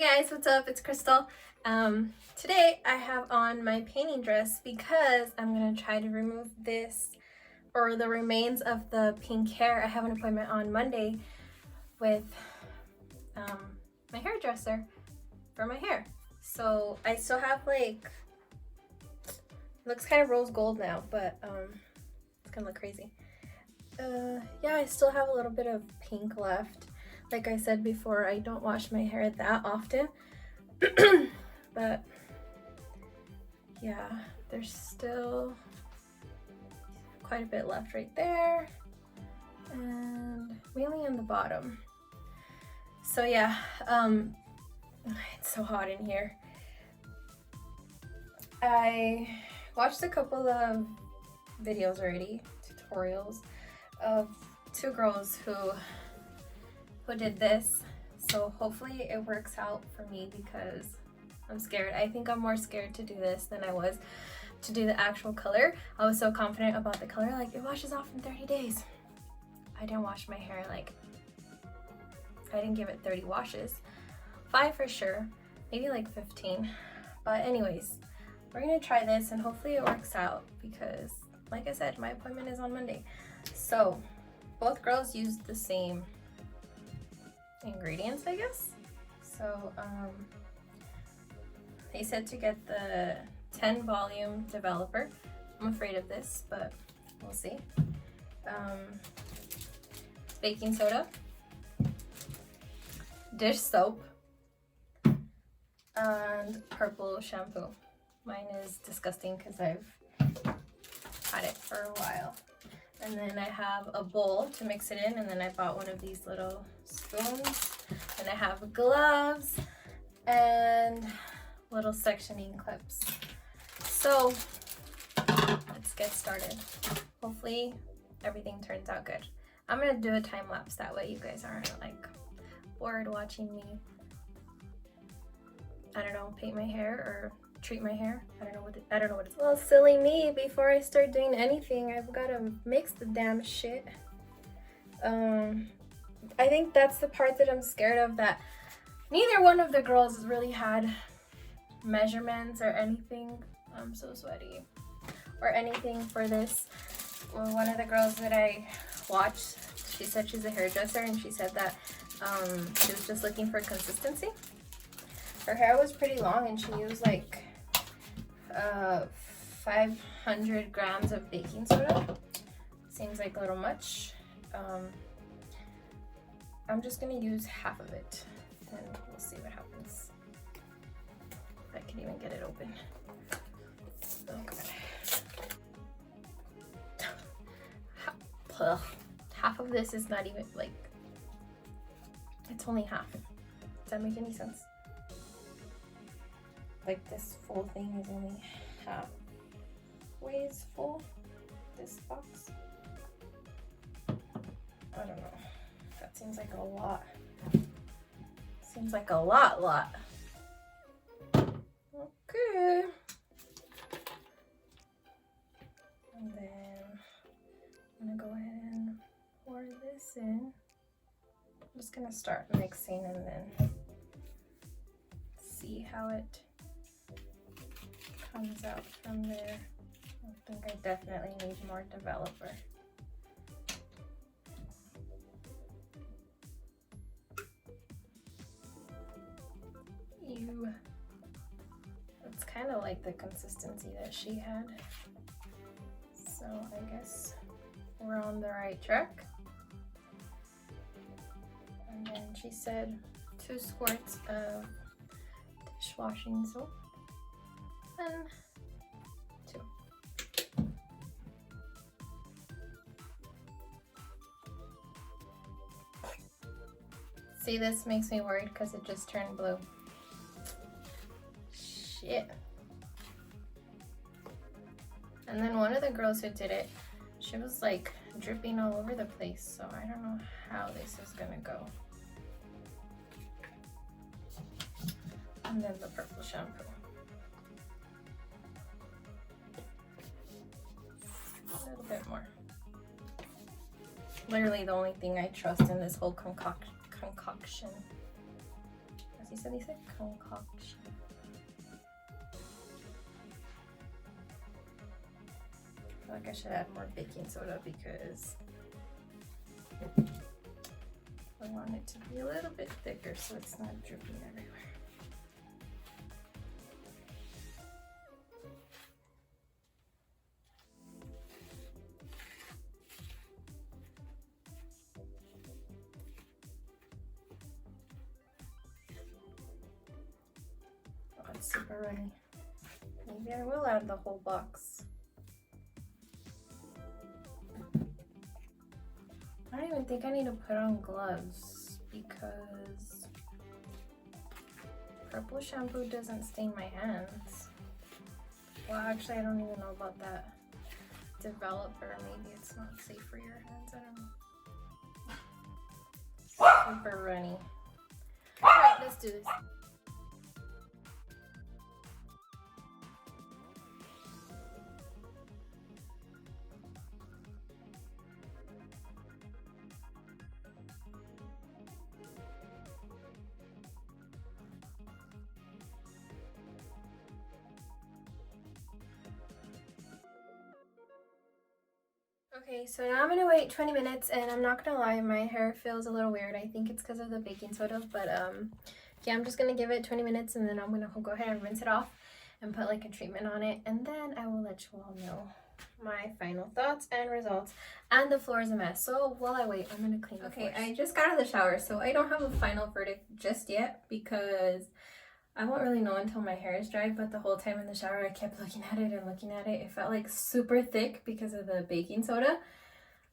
guys, what's up? It's Crystal. Today I have on my painting dress because I'm gonna try to remove this or the remains of the pink hair. I have an appointment on Monday with my hairdresser for my hair. So I still have like, it looks kind of rose gold now, but it's gonna look crazy. Yeah, I still have a little bit of pink left. Like I said before, I don't wash my hair that often, but yeah, there's still quite a bit left right there, and mainly on the bottom. So yeah, it's so hot in here. I watched a couple of videos already, tutorials of two girls who did this, so hopefully it works out for me because I'm scared. I think I'm more scared to do this than I was to do the actual color. I was so confident about the color, like it washes off in 30 days. I didn't wash my hair, like I didn't give it 30 washes. 5 for sure, maybe like 15. But anyways, we're gonna try this and hopefully it works out because like I said, my appointment is on Monday. So both girls used the same ingredients, I guess. So they said to get the 10 volume developer. I'm afraid of this, but we'll see. Baking soda, dish soap, and purple shampoo. Mine is disgusting because I've had it for a while. And then I have a bowl to mix it in, and then I bought one of these little spoons. And I have gloves and little sectioning clips. So let's get started. Hopefully everything turns out good. I'm gonna do a time lapse, that way you guys aren't like bored watching me, I don't know, paint my hair or treat my hair. I don't know what it's. Well, silly me, before I start doing anything, I've got to mix the damn shit. I think that's the part that I'm scared of, that neither one of the girls really had measurements or anything. I'm so sweaty. Or anything for this. Well, one of the girls that I watched, she said she's a hairdresser, and she said that she was just looking for consistency. Her hair was pretty long and she used like 500 grams of baking soda. Seems like a little much. I'm just gonna use half of it and we'll see what happens. If I can even get it open. Oh god. Half of this is not even like, it's only half. Does that make any sense? Like this full thing is only half ways full, this box. I don't know. That seems like a lot. Seems like a lot. Okay. And then I'm gonna go ahead and pour this in. I'm just gonna start mixing and then see how it comes out from there. I think I definitely need more developer. It's kind of like the consistency that she had. So I guess we're on the right track. And then she said 2 squirts of dishwashing soap. And 2. See, this makes me worried because it just turned blue. Shit. And then one of the girls who did it, she was like dripping all over the place, so I don't know how this is gonna go. And then the purple shampoo. A little bit more. Literally the only thing I trust in this whole concoction. As You said they said concoction. I feel like I should add more baking soda because I want it to be a little bit thicker so it's not dripping everywhere. Oh, it's super runny. Maybe I will add the whole box. I don't even think I need to put on gloves because purple shampoo doesn't stain my hands. Well, actually, I don't even know about that developer. Maybe it's not safe for your hands. I don't know. Super runny. Alright, let's do this. Okay, so now I'm gonna wait 20 minutes, and I'm not gonna lie, my hair feels a little weird. I think it's because of the baking soda, but yeah, I'm just gonna give it 20 minutes and then I'm gonna go ahead and rinse it off and put like a treatment on it, and then I will let you all know my final thoughts and results. And the floor is a mess, so while I wait, I'm gonna clean the floor. Okay, I just got out of the shower, so I don't have a final verdict just yet because I won't really know until my hair is dry, but the whole time in the shower, I kept looking at it and looking at it. It felt like super thick because of the baking soda.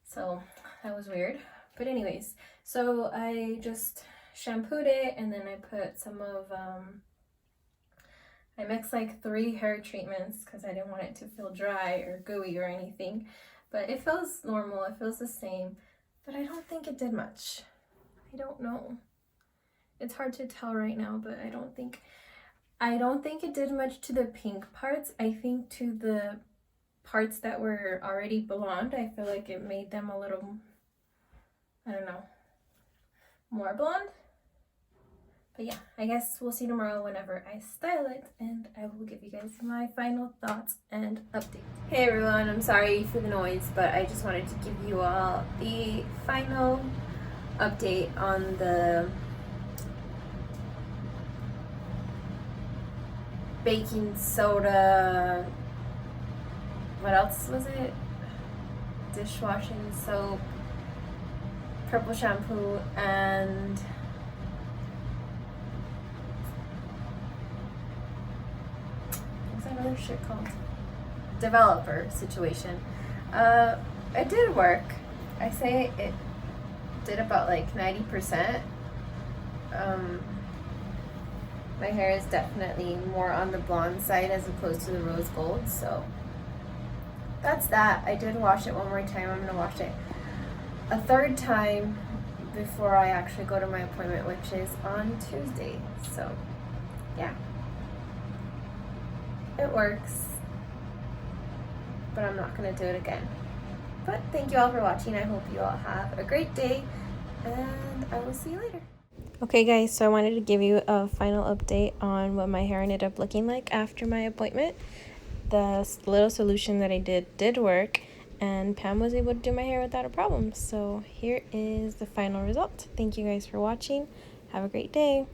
So that was weird. But anyways, so I just shampooed it, and then I put some of, I mixed like 3 hair treatments because I didn't want it to feel dry or gooey or anything. But it feels normal, it feels the same. But I don't think it did much. I don't know. It's hard to tell right now, but I don't think it did much to the pink parts. I think to the parts that were already blonde, I feel like it made them a little, I don't know, more blonde. But yeah, I guess we'll see tomorrow whenever I style it, and I will give you guys my final thoughts and update. Hey everyone, I'm sorry for the noise, but I just wanted to give you all the final update on the baking soda, what else was it? Dishwashing soap, purple shampoo, and what's that other shit called? Developer situation. It did work. I say it did about like 90%. My hair is definitely more on the blonde side as opposed to the rose gold, so that's that. I did wash it one more time. I'm gonna wash it a 3rd time before I actually go to my appointment, which is on Tuesday. So yeah, it works, but I'm not gonna do it again. But thank you all for watching. I hope you all have a great day, and I will see you later. Okay guys, so I wanted to give you a final update on what my hair ended up looking like after my appointment. The little solution that I did work, and Pam was able to do my hair without a problem. So here is the final result. Thank you guys for watching. Have a great day.